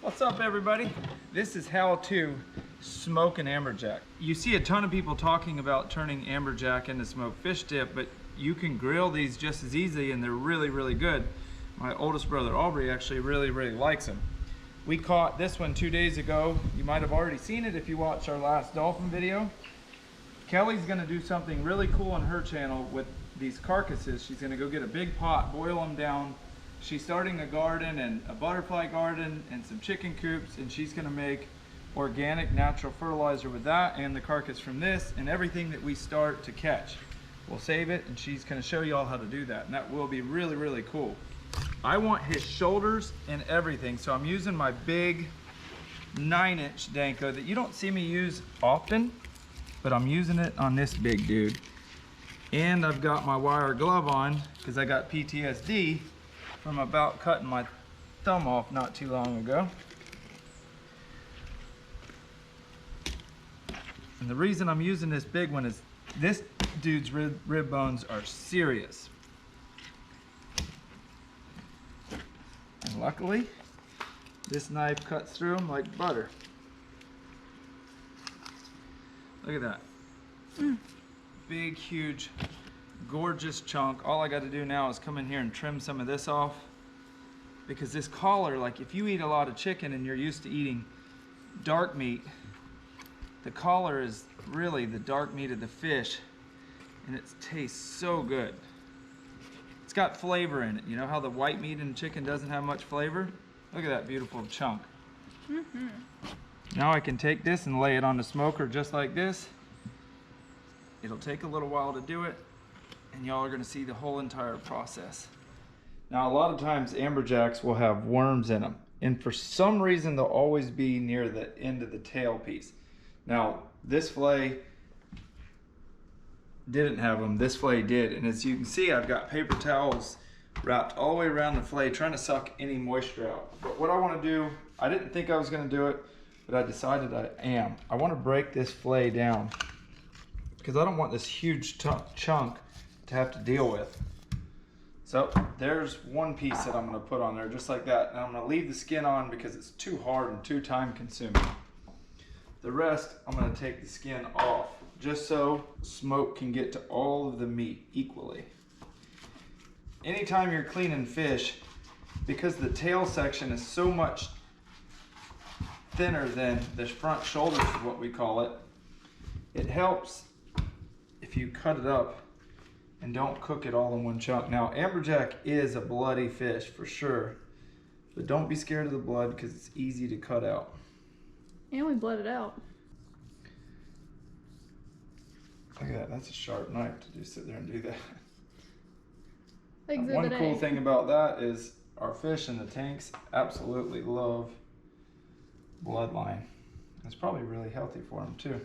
What's up, everybody? This is how to smoke an amberjack. You see a ton of people talking about turning amberjack into smoked fish dip, but you can grill these just as easily and they're really, really good. My oldest brother, Aubrey, actually really, really likes them. We caught this one 2 days ago. You might have already seen it if you watched our last dolphin video. Kelly's gonna do something really cool on her channel with these carcasses. She's gonna go get a big pot, boil them down. She's starting a garden and a butterfly garden and some chicken coops, and she's gonna make organic natural fertilizer with that and the carcass from this and everything that we start to catch. We'll save it and she's gonna show you all how to do that, and that will be really, really cool. I want his shoulders and everything, so I'm using my big 9-inch Danko that you don't see me use often, but I'm using it on this big dude. And I've got my wire glove on because I got PTSD from about cutting my thumb off not too long ago. And the reason I'm using this big one is this dude's rib bones are serious. And luckily, this knife cuts through them like butter. Look at that. Big, huge, gorgeous chunk. All I got to do now is come in here and trim some of this off, because this collar, like if you eat a lot of chicken and you're used to eating dark meat, the collar is really the dark meat of the fish, and it tastes so good. It's got flavor in it. You know how the white meat in chicken doesn't have much flavor? Look at that beautiful chunk. Now I can take this and lay it on the smoker just like this. It'll take a little while to do it, and y'all are gonna see the whole entire process. Now, a lot of times amberjacks will have worms in them, and for some reason they'll always be near the end of the tail piece. Now, this fillet didn't have them, this fillet did, and as you can see, I've got paper towels wrapped all the way around the fillet trying to suck any moisture out. But what I wanna do, I didn't think I was gonna do it, but I decided I am. I wanna break this fillet down because I don't want this huge chunk to have to deal with. So there's one piece that I'm gonna put on there just like that, and I'm gonna leave the skin on because it's too hard and too time consuming. The rest, I'm gonna take the skin off just so smoke can get to all of the meat equally. Anytime you're cleaning fish, because the tail section is so much thinner than the front shoulders is what we call it, it helps if you cut it up and don't cook it all in one chunk. Now, amberjack is a bloody fish for sure, but don't be scared of the blood because it's easy to cut out. And we bled it out. Look at that, that's a sharp knife to just sit there and do that. Exhibit One cool A. thing about that is our fish in the tanks absolutely love bloodline. It's probably really healthy for them too.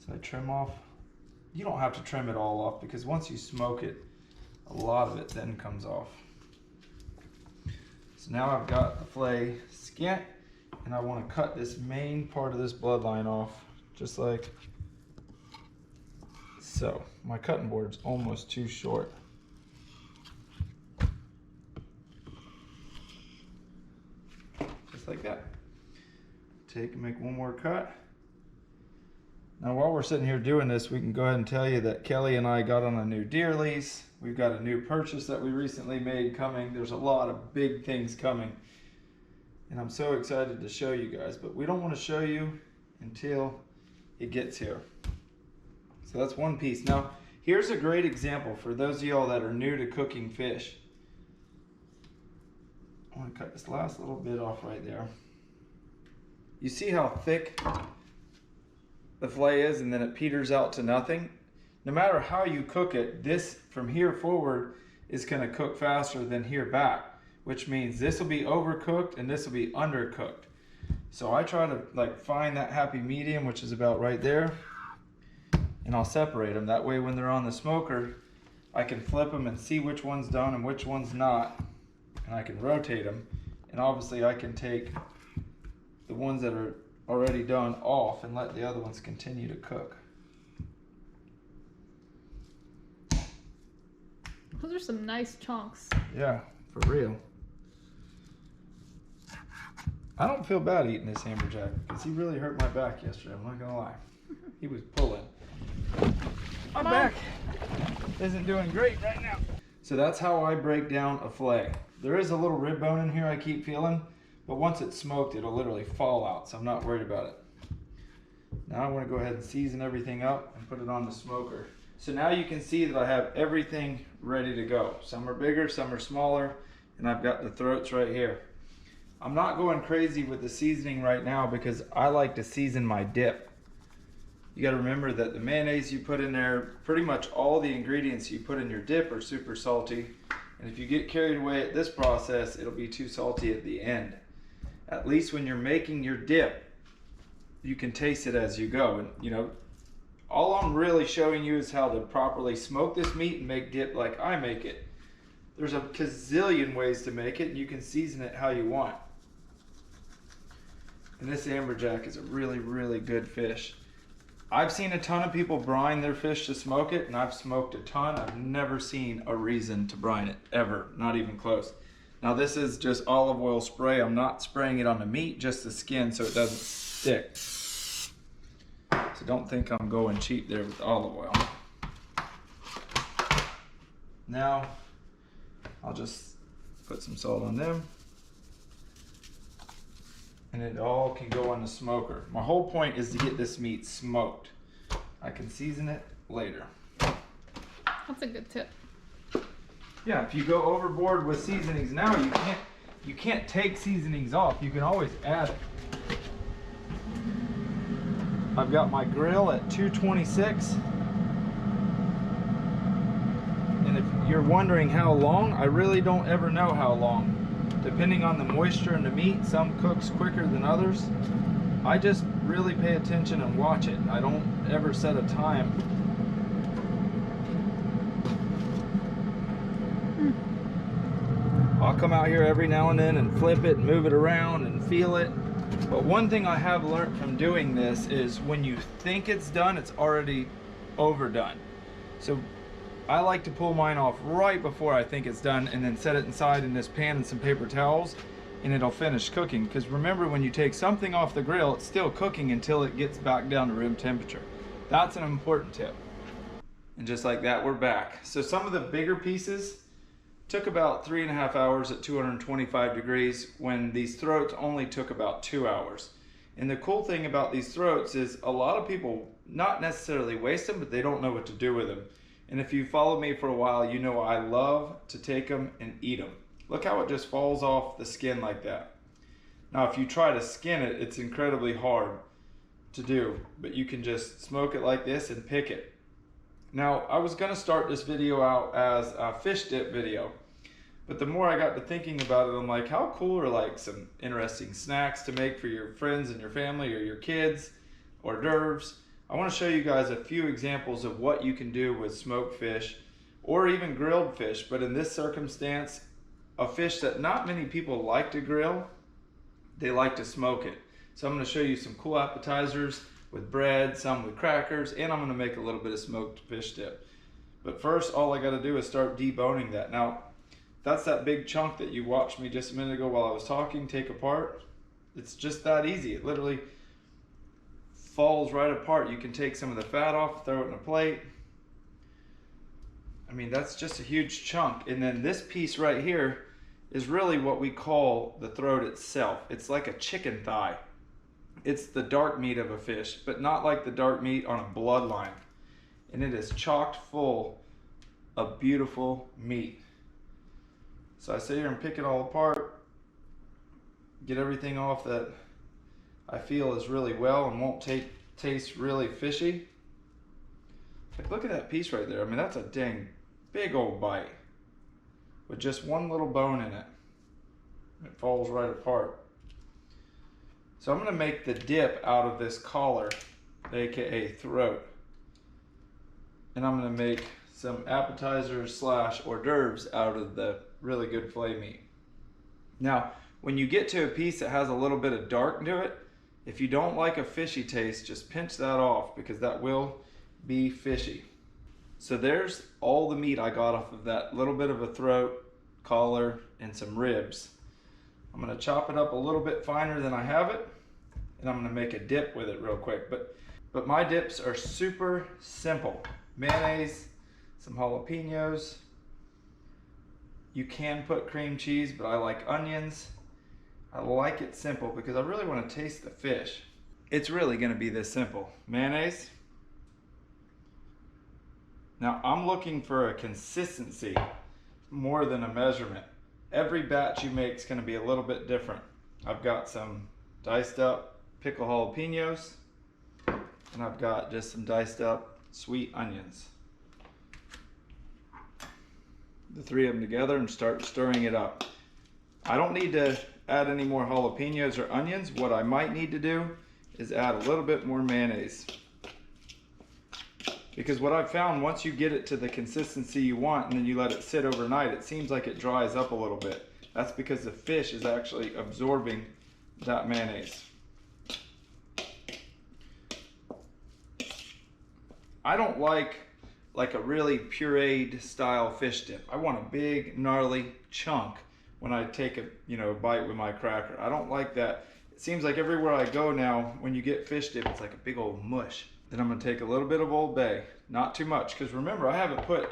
So I trim off. You don't have to trim it all off because once you smoke it, a lot of it then comes off. So now I've got the fillet skint, and I want to cut this main part of this bloodline off just like so. My cutting board's almost too short. Just like that. Take and make one more cut. Now, while we're sitting here doing this, we can go ahead and tell you that Kelly and I got on a new deer lease. We've got a new purchase that we recently made coming. There's a lot of big things coming, and I'm so excited to show you guys, but we don't want to show you until it gets here. So that's one piece. Now, here's a great example for those of y'all that are new to cooking fish. I want to cut this last little bit off right there. You see how thick the fillet is, and then it peters out to nothing? No matter how you cook it, this from here forward is gonna cook faster than here back, which means this will be overcooked and this will be undercooked. So I try to like find that happy medium, which is about right there, and I'll separate them. That way when they're on the smoker, I can flip them and see which one's done and which one's not, and I can rotate them. And obviously I can take the ones that are already done off and let the other ones continue to cook. Those are some nice chunks. Yeah, for real. I don't feel bad eating this AmberJack because he really hurt my back yesterday. I'm not gonna lie. He was pulling. My back isn't doing great right now. So that's how I break down a fillet. There is a little rib bone in here I keep feeling, but once it's smoked, it'll literally fall out, so I'm not worried about it. Now I want to go ahead and season everything up and put it on the smoker. So now you can see that I have everything ready to go. Some are bigger, some are smaller, and I've got the throats right here. I'm not going crazy with the seasoning right now because I like to season my dip. You got to remember that the mayonnaise you put in there, pretty much all the ingredients you put in your dip are super salty. And if you get carried away at this process, it'll be too salty at the end. At least when you're making your dip, you can taste it as you go. And you know, all I'm really showing you is how to properly smoke this meat and make dip like I make it. There's a gazillion ways to make it, and you can season it how you want. And this AmberJack is a really, really good fish. I've seen a ton of people brine their fish to smoke it, and I've smoked a ton. I've never seen a reason to brine it, ever, not even close. Now this is just olive oil spray. I'm not spraying it on the meat, just the skin so it doesn't stick. So don't think I'm going cheap there with olive oil. Now, I'll just put some salt on them. And it all can go on the smoker. My whole point is to get this meat smoked. I can season it later. That's a good tip. Yeah, if you go overboard with seasonings now, you can't take seasonings off. You can always add it. I've got my grill at 226. And if you're wondering how long, I really don't ever know how long. Depending on the moisture in the meat, some cooks quicker than others. I just really pay attention and watch it. I don't ever set a time. I'll come out here every now and then and flip it and move it around and feel it. But one thing I have learned from doing this is when you think it's done, it's already overdone. So I like to pull mine off right before I think it's done and then set it inside in this pan and some paper towels, and it'll finish cooking. Because remember, when you take something off the grill, it's still cooking until it gets back down to room temperature. That's an important tip. And just like that, we're back. So some of the bigger pieces took about 3.5 hours at 225 degrees when these throats only took about 2 hours. And the cool thing about these throats is a lot of people not necessarily waste them, but they don't know what to do with them. And if you followed me for a while, you know I love to take them and eat them. Look how it just falls off the skin like that. Now, if you try to skin it, it's incredibly hard to do, but you can just smoke it like this and pick it. Now, I was gonna start this video out as a fish dip video, but the more I got to thinking about it, I'm like, how cool are like some interesting snacks to make for your friends and your family or your kids, hors d'oeuvres. I want to show you guys a few examples of what you can do with smoked fish or even grilled fish, but in this circumstance, a fish that not many people like to grill, they like to smoke it. So I'm going to show you some cool appetizers with bread, some with crackers, and I'm going to make a little bit of smoked fish dip. But first, all I got to do is start deboning that. Now, that's that big chunk that you watched me just a minute ago while I was talking take apart. It's just that easy. It literally falls right apart. You can take some of the fat off, throw it in a plate. I mean, that's just a huge chunk. And then this piece right here is really what we call the throat itself. It's like a chicken thigh. It's the dark meat of a fish, but not like the dark meat on a bloodline. And it is chocked full of beautiful meat. So I sit here and pick it all apart, get everything off that I feel is really well and won't taste really fishy. Like, look at that piece right there. I mean, that's a dang big old bite with just one little bone in it. It falls right apart. So I'm going to make the dip out of this collar, aka throat. And I'm going to make some appetizers / hors d'oeuvres out of the really good filet meat. Now, when you get to a piece that has a little bit of dark to it, if you don't like a fishy taste, just pinch that off because that will be fishy. So there's all the meat I got off of that little bit of a throat, collar, and some ribs. I'm gonna chop it up a little bit finer than I have it, and I'm gonna make a dip with it real quick. But my dips are super simple. Mayonnaise, some jalapenos. You can put cream cheese, but I like onions. I like it simple because I really want to taste the fish. It's really gonna be this simple. Mayonnaise. Now I'm looking for a consistency more than a measurement. Every batch you make is going to be a little bit different. I've got some diced up pickled jalapenos, and I've got just some diced up sweet onions. The three of them together and start stirring it up. I don't need to add any more jalapenos or onions. What I might need to do is add a little bit more mayonnaise. Because what I've found, once you get it to the consistency you want and then you let it sit overnight, it seems like it dries up a little bit. That's because the fish is actually absorbing that mayonnaise. I don't like a really pureed style fish dip. I want a big, gnarly chunk when I take a bite with my cracker. I don't like that. It seems like everywhere I go now, when you get fish dip, it's like a big old mush. Then I'm gonna take a little bit of Old Bay, not too much, because remember, I haven't put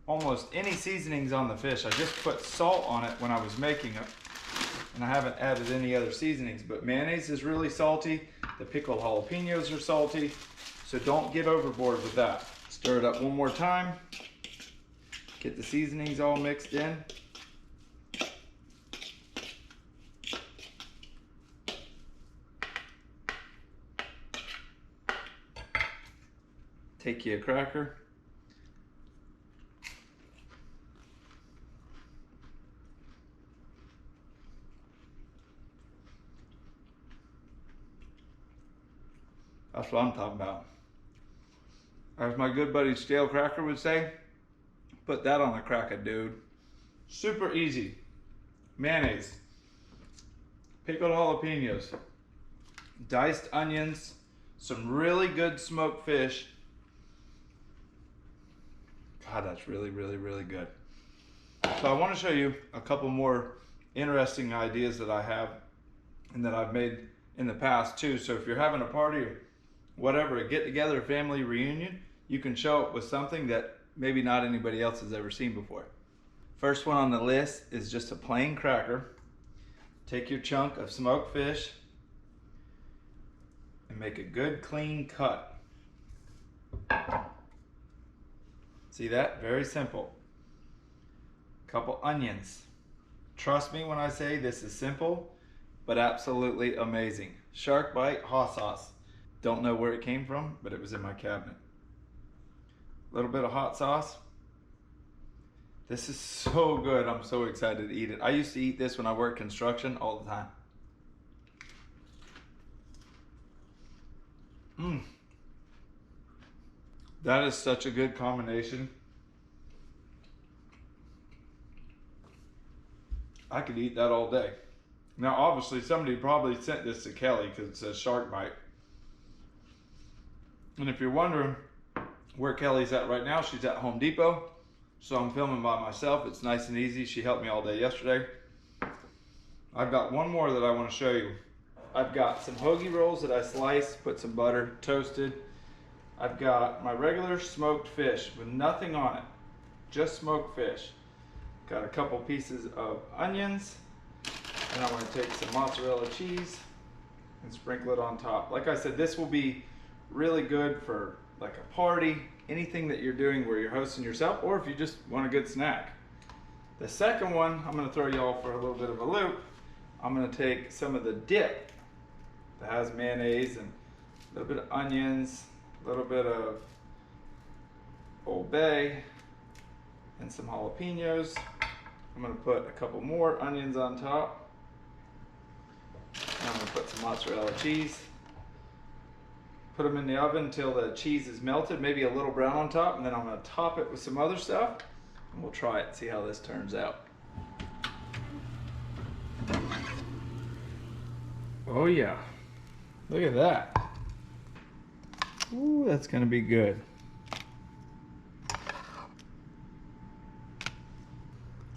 almost any seasonings on the fish. I just put salt on it when I was making it, and I haven't added any other seasonings. But mayonnaise is really salty. The pickled jalapenos are salty, so don't get overboard with that. Stir it up one more time. Get the seasonings all mixed in. Take you a cracker. That's what I'm talking about. As my good buddy Stale Cracker would say, put that on a cracker, dude. Super easy. Mayonnaise, pickled jalapenos, diced onions, some really good smoked fish. God, that's really, really, really good. So I want to show you a couple more interesting ideas that I have and that I've made in the past too. So if you're having a party or whatever, a get together, a family reunion, you can show up with something that maybe not anybody else has ever seen before. First one on the list is just a plain cracker. Take your chunk of smoked fish and make a good clean cut. See that? Very simple. Couple onions. Trust me when I say this is simple, but absolutely amazing. Shark bite hot sauce. Don't know where it came from, but it was in my cabinet. A little bit of hot sauce. This is so good. I'm so excited to eat it. I used to eat this when I worked construction all the time. That is such a good combination. I could eat that all day. Now, obviously, somebody probably sent this to Kelly because it says shark bite. And if you're wondering where Kelly's at right now, she's at Home Depot. So I'm filming by myself. It's nice and easy. She helped me all day yesterday. I've got one more that I want to show you. I've got some hoagie rolls that I sliced, put some butter, toasted. I've got my regular smoked fish with nothing on it, just smoked fish. Got a couple pieces of onions, and I'm going to take some mozzarella cheese and sprinkle it on top. Like I said, this will be really good for like a party, anything that you're doing where you're hosting yourself, or if you just want a good snack. The second one, I'm going to throw you all for a little bit of a loop. I'm going to take some of the dip that has mayonnaise and a little bit of onions, a little bit of Old Bay, and some jalapenos. I'm going to put a couple more onions on top. And I'm going to put some mozzarella cheese. Put them in the oven until the cheese is melted, maybe a little brown on top, and then I'm going to top it with some other stuff, and we'll try it and see how this turns out. Oh yeah, look at that. Ooh, that's going to be good.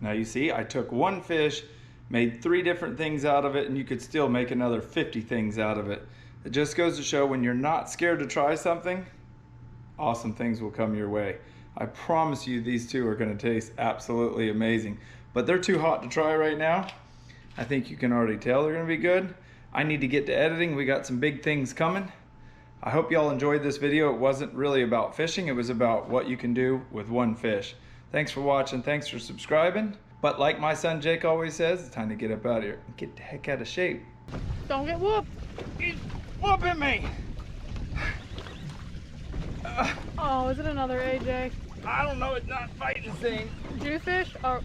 Now you see, I took one fish made 3 different things out of it, and you could still make another 50 things out of it. It just goes to show when you're not scared to try something, awesome things will come your way. I promise you these 2 are gonna taste absolutely amazing, but they're too hot to try right now. I think you can already tell they're gonna be good. I need to get to editing. We got some big things coming. I hope y'all enjoyed this video. It wasn't really about fishing, it was about what you can do with 1 fish. Thanks for watching, thanks for subscribing. But like my son Jake always says, it's time to get up out of here and get the heck out of shape. Don't get whooped. He's whooping me. Oh, is it another AJ? I don't know, it's not fighting thing. Jewfish or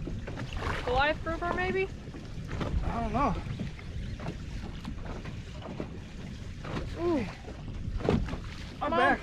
Goliath grouper maybe? I don't know. Ooh. I'm Come on. back.